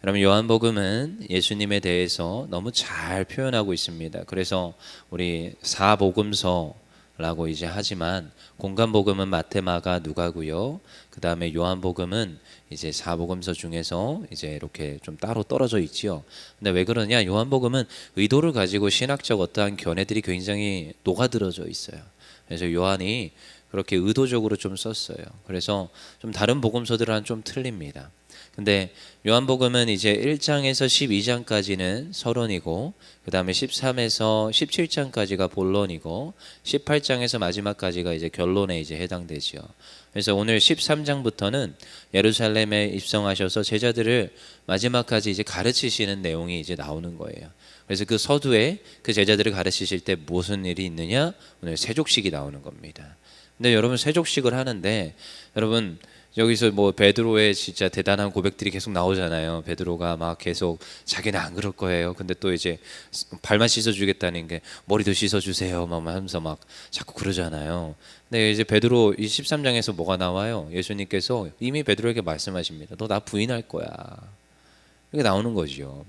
여러분, 요한복음은 예수님에 대해서 너무 잘 표현하고 있습니다. 그래서 우리 사복음서라고 이제 하지만 공간복음은 마태, 마가, 누가고요. 그 다음에 요한복음은 이제 사복음서 중에서 이제 이렇게 좀 따로 떨어져 있지요. 근데 왜 그러냐? 요한복음은 의도를 가지고 신학적 어떠한 견해들이 굉장히 녹아들어져 있어요. 그래서 요한이 그렇게 의도적으로 좀 썼어요. 그래서 좀 다른 복음서들은 좀 틀립니다. 근데 요한복음은 이제 1장에서 12장까지는 서론이고, 그 다음에 13에서 17장까지가 본론이고, 18장에서 마지막까지가 이제 결론에 이제 해당되지요. 그래서 오늘 13장부터는 예루살렘에 입성하셔서 제자들을 마지막까지 이제 가르치시는 내용이 이제 나오는 거예요. 그래서 그 서두에 그 제자들을 가르치실 때 무슨 일이 있느냐? 오늘 세족식이 나오는 겁니다. 근데 여러분, 세족식을 하는데 여러분, 여기서 뭐 베드로의 진짜 대단한 고백들이 계속 나오잖아요. 베드로가 막 계속 자기는 안 그럴 거예요. 근데 또 이제 발만 씻어주겠다는 게 머리도 씻어주세요 막 하면서 막 자꾸 그러잖아요. 근데 이제 베드로 이 13장에서 뭐가 나와요? 예수님께서 이미 베드로에게 말씀하십니다. 너 나 부인할 거야. 이게 나오는 거죠.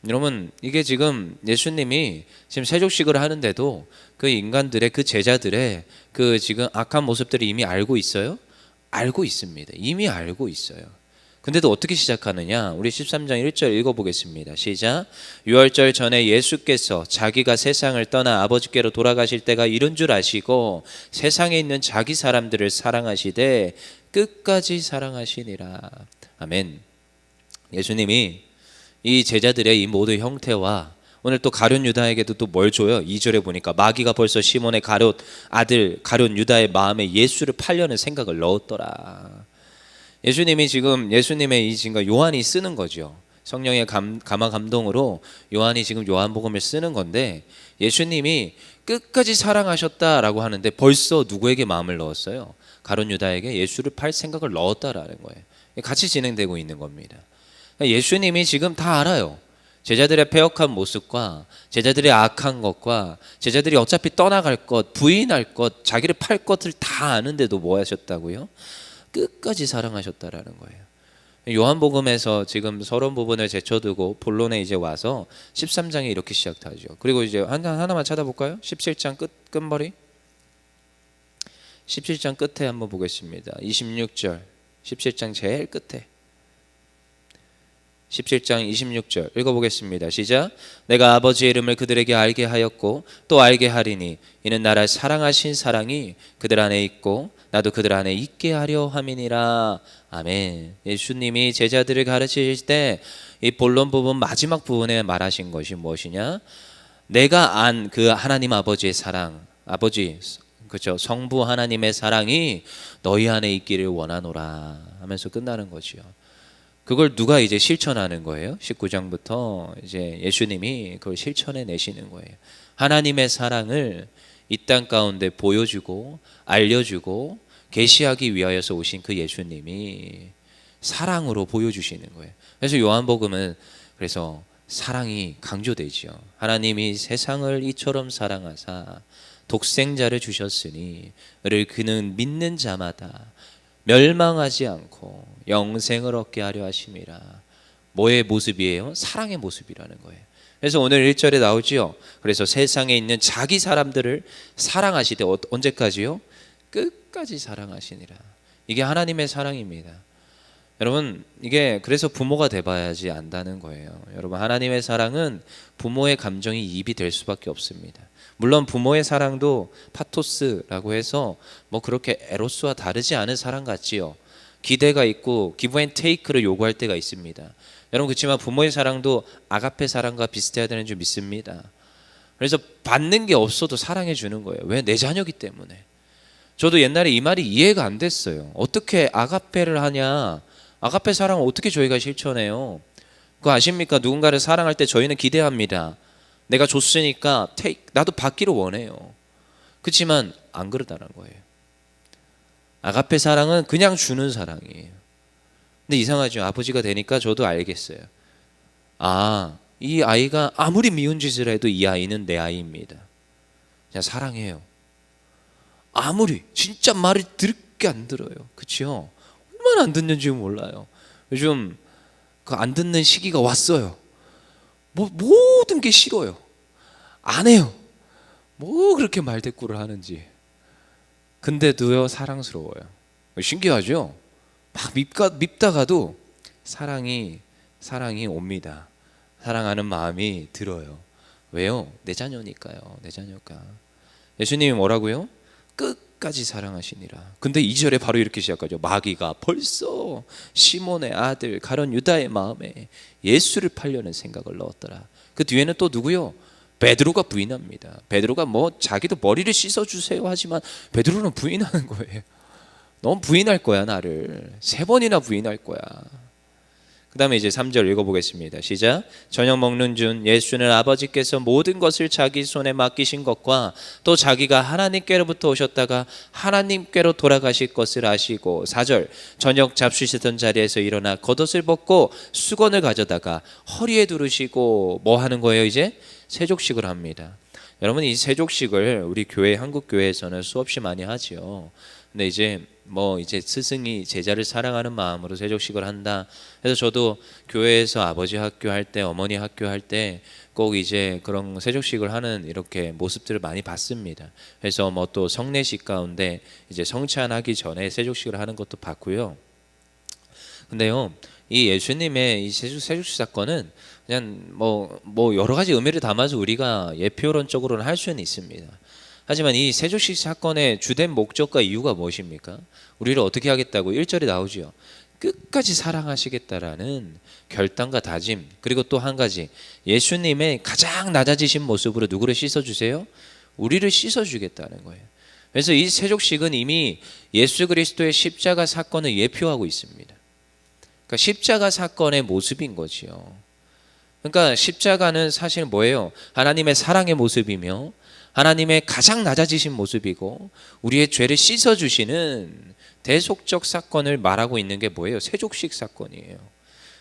여러분, 이게 지금 예수님이 지금 세족식을 하는데도 그 인간들의, 그 제자들의 그 지금 악한 모습들을 이미 알고 있어요? 알고 있습니다. 이미 알고 있어요. 근데도 어떻게 시작하느냐? 우리 13장 1절 읽어보겠습니다. 시작. 유월절 전에 예수께서 자기가 세상을 떠나 아버지께로 돌아가실 때가 이른 줄 아시고 세상에 있는 자기 사람들을 사랑하시되 끝까지 사랑하시니라. 아멘. 예수님이 이 제자들의 이 모든 형태와 오늘 또 가룟 유다에게도 또 뭘 줘요? 2절에 보니까 마귀가 벌써 시몬의 아들 가룟 유다의 마음에 예수를 팔려는 생각을 넣었더라. 예수님이 지금 예수님의 이 지금 요한이 쓰는 거죠. 성령의 감화 감동으로 요한이 지금 요한복음을 쓰는 건데 예수님이 끝까지 사랑하셨다라고 하는데 벌써 누구에게 마음을 넣었어요? 가룟 유다에게 예수를 팔 생각을 넣었다라는 거예요. 같이 진행되고 있는 겁니다. 예수님이 지금 다 알아요. 제자들의 패역한 모습과 제자들의 악한 것과 제자들이 어차피 떠나갈 것, 부인할 것, 자기를 팔 것을 다 아는데도 뭐 하셨다고요? 끝까지 사랑하셨다라는 거예요. 요한복음에서 지금 서론 부분을 제쳐두고 본론에 이제 와서 13장이 이렇게 시작하죠. 그리고 이제 하나만 찾아볼까요? 17장 끝머리. 17장 끝에 한번 보겠습니다. 26절. 17장 제일 끝에. 17장 26절 읽어보겠습니다. 시작. 내가 아버지의 이름을 그들에게 알게 하였고 또 알게 하리니 이는 나를 사랑하신 사랑이 그들 안에 있고 나도 그들 안에 있게 하려 함이니라. 아멘. 예수님이 제자들을 가르치실 때 이 본론 부분 마지막 부분에 말하신 것이 무엇이냐? 내가 안 그 하나님 아버지의 사랑, 아버지 그렇죠, 성부 하나님의 사랑이 너희 안에 있기를 원하노라 하면서 끝나는 거지요. 그걸 누가 이제 실천하는 거예요? 19장부터 이제 예수님이 그걸 실천해 내시는 거예요. 하나님의 사랑을 이 땅 가운데 보여주고 알려주고 계시하기 위하여서 오신 그 예수님이 사랑으로 보여주시는 거예요. 그래서 요한복음은 그래서 사랑이 강조되지요. 하나님이 세상을 이처럼 사랑하사 독생자를 주셨으니 이를 그는 믿는 자마다 멸망하지 않고 영생을 얻게 하려 하심이라. 뭐의 모습이에요? 사랑의 모습이라는 거예요. 그래서 오늘 1절에 나오지요. 그래서 세상에 있는 자기 사람들을 사랑하시되 언제까지요? 끝까지 사랑하시니라. 이게 하나님의 사랑입니다. 여러분, 이게 그래서 부모가 돼봐야지 안다는 거예요. 여러분, 하나님의 사랑은 부모의 감정이 이입이 될 수밖에 없습니다. 물론 부모의 사랑도 파토스라고 해서 뭐 그렇게 에로스와 다르지 않은 사랑 같지요. 기대가 있고 기브 앤 테이크를 요구할 때가 있습니다. 여러분, 그렇지만 부모의 사랑도 아가페 사랑과 비슷해야 되는 줄 믿습니다. 그래서 받는 게 없어도 사랑해 주는 거예요. 왜? 내 자녀이기 때문에. 저도 옛날에 이 말이 이해가 안 됐어요. 어떻게 아가페를 하냐? 아가페 사랑을 어떻게 저희가 실천해요? 그거 아십니까? 누군가를 사랑할 때 저희는 기대합니다. 내가 줬으니까 나도 받기를 원해요. 그렇지만 안 그러다는 거예요. 아가페 사랑은 그냥 주는 사랑이에요. 근데 이상하죠. 아버지가 되니까 저도 알겠어요. 아, 이 아이가 아무리 미운 짓을 해도 이 아이는 내 아이입니다. 그냥 사랑해요. 아무리 진짜 말을 들을 게 안 들어요. 그렇죠? 얼마나 안 듣는지 몰라요. 요즘 그 안 듣는 시기가 왔어요. 모든 게 싫어요. 안 해요. 뭐 그렇게 말대꾸를 하는지. 근데도요 사랑스러워요. 신기하죠? 막 밉다가도 사랑이 옵니다. 사랑하는 마음이 들어요. 왜요? 내 자녀니까요. 내 자녀가. 예수님이 뭐라고요? 끝까지 사랑하시니라. 근데 2절에 바로 이렇게 시작하죠. 마귀가 벌써 시몬의 아들 가룟 유다의 마음에 예수를 팔려는 생각을 넣었더라. 그 뒤에는 또 누구요? 베드로가 부인합니다. 베드로가 뭐 자기도 머리를 씻어주세요 하지만 베드로는 부인하는 거예요. 넌 부인할 거야. 나를 3번이나 부인할 거야. 그 다음에 이제 3절 읽어보겠습니다. 시작. 저녁 먹는 중 예수는 아버지께서 모든 것을 자기 손에 맡기신 것과 또 자기가 하나님께로부터 오셨다가 하나님께로 돌아가실 것을 아시고 4절 저녁 잡수시던 자리에서 일어나 겉옷을 벗고 수건을 가져다가 허리에 두르시고 뭐 하는 거예요? 이제 세족식을 합니다. 여러분 이 세족식을 우리 교회 한국 교회에서는 수없이 많이 하지요. 근데 이제 스승이 제자를 사랑하는 마음으로 세족식을 한다. 그래서 저도 교회에서 아버지 학교할 때, 어머니 학교할 때 꼭 이제 그런 세족식을 하는 이렇게 모습들을 많이 봤습니다. 그래서 뭐 또 성례식 가운데 이제 성찬하기 전에 세족식을 하는 것도 봤고요. 근데요, 이 예수님의 이 세족식 사건은 그냥 뭐 여러 가지 의미를 담아서 우리가 예표론적으로는 할 수는 있습니다. 하지만 이 세족식 사건의 주된 목적과 이유가 무엇입니까? 우리를 어떻게 하겠다고 1절에 나오죠. 끝까지 사랑하시겠다라는 결단과 다짐. 그리고 또 한 가지 예수님의 가장 낮아지신 모습으로 누구를 씻어주세요? 우리를 씻어주겠다는 거예요. 그래서 이 세족식은 이미 예수 그리스도의 십자가 사건을 예표하고 있습니다. 그러니까 십자가 사건의 모습인 거지요. 그러니까 십자가는 사실 뭐예요? 하나님의 사랑의 모습이며 하나님의 가장 낮아지신 모습이고 우리의 죄를 씻어주시는 대속적 사건을 말하고 있는 게 뭐예요? 세족식 사건이에요.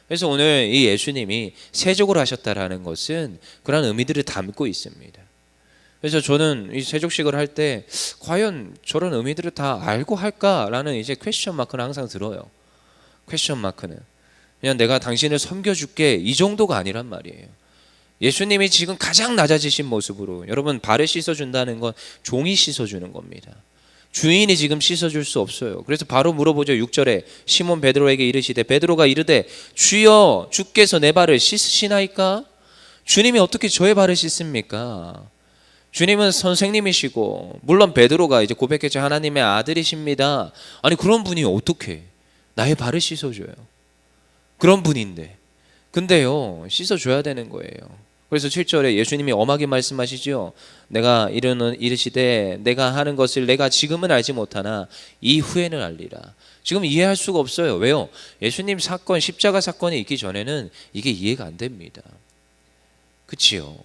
그래서 오늘 이 예수님이 세족을 하셨다라는 것은 그런 의미들을 담고 있습니다. 그래서 저는 이 세족식을 할 때 과연 저런 의미들을 다 알고 할까라는 이제 퀘스천 마크는 항상 들어요. 퀘스천 마크는 그냥 내가 당신을 섬겨줄게 이 정도가 아니란 말이에요. 예수님이 지금 가장 낮아지신 모습으로 여러분 발을 씻어준다는 건 종이 씻어주는 겁니다. 주인이 지금 씻어줄 수 없어요. 그래서 바로 물어보죠. 6절에 시몬 베드로에게 이르시되 베드로가 이르되 주여 주께서 내 발을 씻으시나이까? 주님이 어떻게 저의 발을 씻습니까? 주님은 선생님이시고 물론 베드로가 이제 고백했죠. 하나님의 아들이십니다. 아니 그런 분이 어떻게 나의 발을 씻어줘요? 그런 분인데 근데요 씻어줘야 되는 거예요. 그래서 7절에 예수님이 엄하게 말씀하시죠. 내가 이르시되 내가 하는 것을 내가 지금은 알지 못하나 이후에는 알리라. 지금 이해할 수가 없어요. 왜요? 예수님 사건 십자가 사건이 있기 전에는 이게 이해가 안 됩니다. 그치요?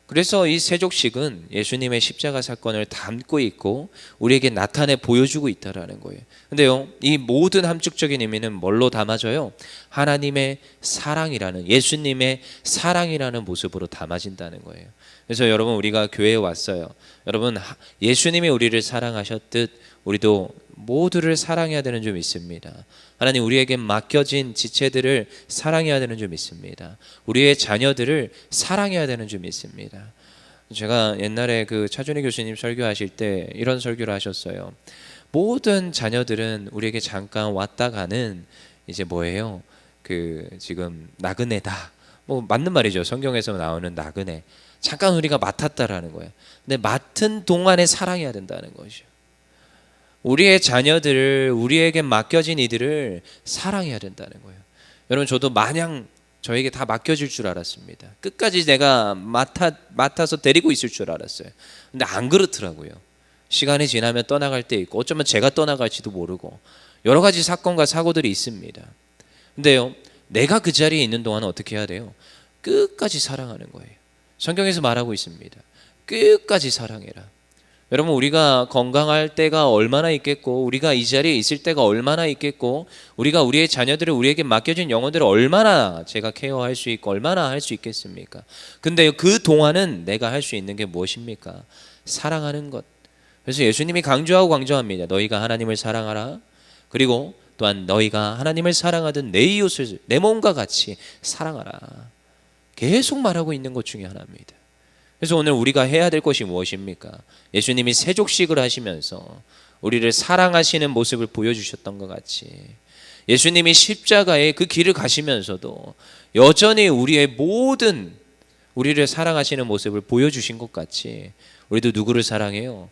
그래서 이 세족식은 예수님의 십자가 사건을 담고 있고 우리에게 나타내 보여주고 있다라는 거예요. 근데요, 이 모든 함축적인 의미는 뭘로 담아져요? 하나님의 사랑이라는, 예수님의 사랑이라는 모습으로 담아진다는 거예요. 그래서 여러분 우리가 교회에 왔어요. 여러분 예수님이 우리를 사랑하셨듯 우리도 모두를 사랑해야 되는 줄 믿습니다. 하나님 우리에게 맡겨진 지체들을 사랑해야 되는 줄 믿습니다. 우리의 자녀들을 사랑해야 되는 줄 믿습니다. 제가 옛날에 그 차준희 교수님 설교하실 때 이런 설교를 하셨어요. 모든 자녀들은 우리에게 잠깐 왔다 가는 이제 뭐예요? 그 지금 나그네다. 뭐 맞는 말이죠. 성경에서 나오는 나그네. 잠깐 우리가 맡았다라는 거예요. 근데 맡은 동안에 사랑해야 된다는 것이죠. 우리의 자녀들을 우리에게 맡겨진 이들을 사랑해야 된다는 거예요. 여러분 저도 마냥 저에게 다 맡겨질 줄 알았습니다. 끝까지 내가 맡아서 데리고 있을 줄 알았어요. 근데 안 그렇더라고요. 시간이 지나면 떠나갈 때 있고 어쩌면 제가 떠나갈지도 모르고 여러 가지 사건과 사고들이 있습니다. 근데요 내가 그 자리에 있는 동안은 어떻게 해야 돼요? 끝까지 사랑하는 거예요. 성경에서 말하고 있습니다. 끝까지 사랑해라. 여러분 우리가 건강할 때가 얼마나 있겠고 우리가 이 자리에 있을 때가 얼마나 있겠고 우리가 우리의 자녀들을 우리에게 맡겨진 영혼들을 얼마나 제가 케어할 수 있고 얼마나 할 수 있겠습니까? 근데 그 동안은 내가 할 수 있는 게 무엇입니까? 사랑하는 것. 그래서 예수님이 강조합니다. 너희가 하나님을 사랑하라. 그리고 또한 너희가 하나님을 사랑하던 내 이웃을 내 몸과 같이 사랑하라. 계속 말하고 있는 것 중에 하나입니다. 그래서 오늘 우리가 해야 될 것이 무엇입니까? 예수님이 세족식을 하시면서 우리를 사랑하시는 모습을 보여주셨던 것 같이 예수님이 십자가의 그 길을 가시면서도 여전히 우리의 모든 우리를 사랑하시는 모습을 보여주신 것 같이 우리도 누구를 사랑해요?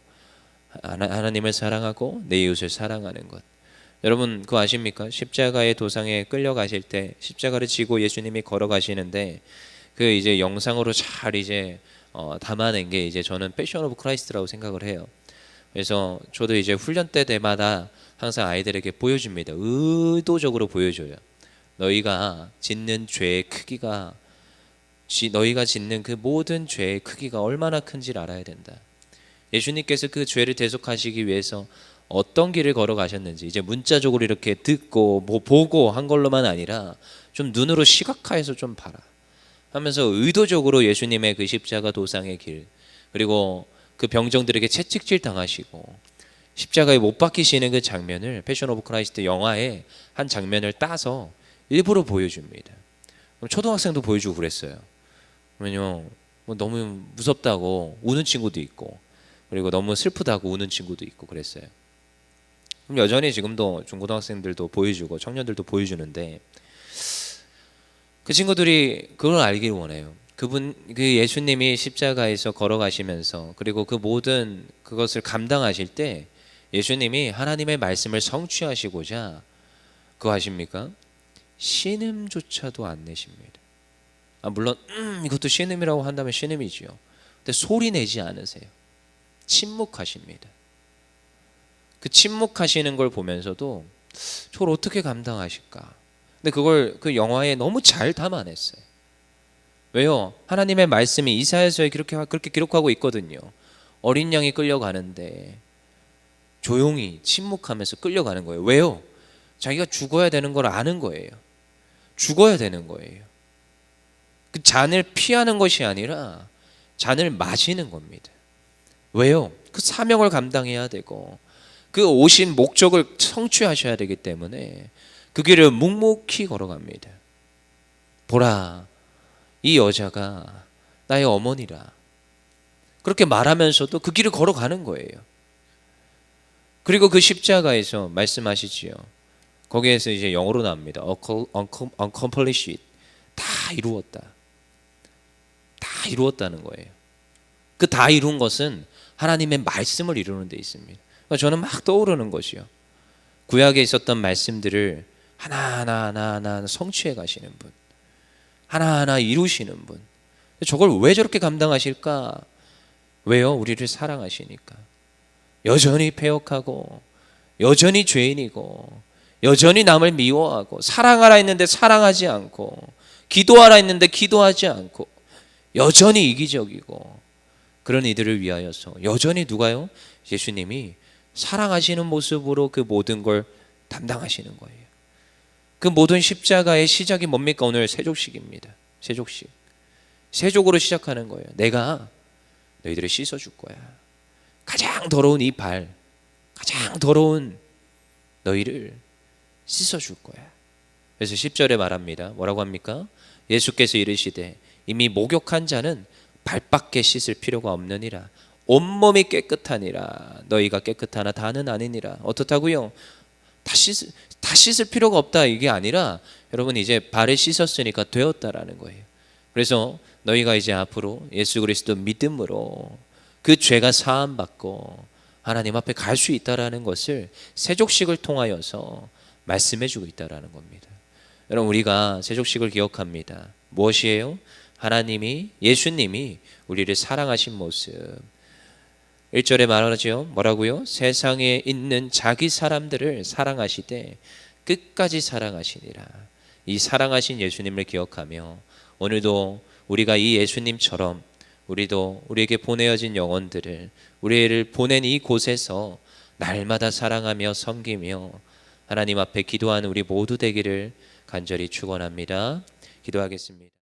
하나님을 사랑하고 내 이웃을 사랑하는 것. 여러분 그거 아십니까? 십자가의 도상에 끌려가실 때 십자가를 지고 예수님이 걸어가시는데 그 이제 영상으로 잘 이제 담아낸 게 이제 저는 패션 오브 크라이스트라고 생각을 해요. 그래서 저도 이제 훈련 때마다 항상 아이들에게 보여줍니다. 의도적으로 보여줘요. 너희가 짓는 죄의 크기가 너희가 짓는 그 모든 죄의 크기가 얼마나 큰지를 알아야 된다. 예수님께서 그 죄를 대속하시기 위해서 어떤 길을 걸어가셨는지 이제 문자적으로 이렇게 듣고 보고 한 걸로만 아니라 좀 눈으로 시각화해서 좀 봐라 하면서 의도적으로 예수님의 그 십자가 도상의 길 그리고 그 병정들에게 채찍질 당하시고 십자가에 못 박히시는 그 장면을 패션 오브 크라이스트 영화의 한 장면을 따서 일부러 보여줍니다. 초등학생도 보여주고 그랬어요. 그러면요 너무 무섭다고 우는 친구도 있고 그리고 너무 슬프다고 우는 친구도 있고 그랬어요. 그럼 여전히 지금도 중고등학생들도 보여주고 청년들도 보여주는데 그 친구들이 그걸 알기를 원해요. 그 예수님이 십자가에서 걸어가시면서 그리고 그 모든 그것을 감당하실 때 예수님이 하나님의 말씀을 성취하시고자 그거 아십니까? 신음조차도 안 내십니다. 물론 이것도 신음이라고 한다면 신음이지요. 근데 소리 내지 않으세요. 침묵하십니다. 그 침묵하시는 걸 보면서도 저걸 어떻게 감당하실까? 근데 그걸 그 영화에 너무 잘 담아냈어요. 왜요? 하나님의 말씀이 이사야서에 그렇게 기록하고 있거든요. 어린 양이 끌려가는데 조용히 침묵하면서 끌려가는 거예요. 왜요? 자기가 죽어야 되는 걸 아는 거예요. 죽어야 되는 거예요. 그 잔을 피하는 것이 아니라 잔을 마시는 겁니다. 왜요? 그 사명을 감당해야 되고 그 오신 목적을 성취하셔야 되기 때문에 그 길을 묵묵히 걸어갑니다. 보라, 이 여자가 나의 어머니라. 그렇게 말하면서도 그 길을 걸어가는 거예요. 그리고 그 십자가에서 말씀하시지요. 거기에서 이제 영어로 나옵니다. Accomplished. 다 이루었다. 다 이루었다는 거예요. 그 다 이룬 것은 하나님의 말씀을 이루는 데 있습니다. 그러니까 저는 막 떠오르는 것이요. 구약에 있었던 말씀들을 하나하나 성취해 가시는 분. 하나하나 이루시는 분. 저걸 왜 저렇게 감당하실까? 왜요? 우리를 사랑하시니까. 여전히 패역하고 여전히 죄인이고 여전히 남을 미워하고 사랑하라 했는데 사랑하지 않고 기도하라 했는데 기도하지 않고 여전히 이기적이고 그런 이들을 위하여서 여전히 누가요? 예수님이 사랑하시는 모습으로 그 모든 걸 담당하시는 거예요. 그 모든 십자가의 시작이 뭡니까? 오늘 세족식입니다. 세족식. 세족으로 시작하는 거예요. 내가 너희들을 씻어줄 거야. 가장 더러운 이 발, 가장 더러운 너희를 씻어줄 거야. 그래서 10절에 말합니다. 뭐라고 합니까? 예수께서 이르시되 이미 목욕한 자는 발밖에 씻을 필요가 없느니라. 온몸이 깨끗하니라. 너희가 깨끗하나 다는 아니니라. 어떻다고요? 다 씻을 필요가 없다 이게 아니라 여러분 이제 발을 씻었으니까 되었다라는 거예요. 그래서 너희가 이제 앞으로 예수 그리스도 믿음으로 그 죄가 사함받고 하나님 앞에 갈 수 있다라는 것을 세족식을 통하여서 말씀해주고 있다라는 겁니다. 여러분 우리가 세족식을 기억합니다. 무엇이에요? 하나님이 예수님이 우리를 사랑하신 모습. 1절에 말하죠. 뭐라고요? 세상에 있는 자기 사람들을 사랑하시되 끝까지 사랑하시니라. 이 사랑하신 예수님을 기억하며 오늘도 우리가 이 예수님처럼 우리도 우리에게 보내어진 영혼들을 우리를 보낸 이 곳에서 날마다 사랑하며 섬기며 하나님 앞에 기도하는 우리 모두 되기를 간절히 축원합니다. 기도하겠습니다.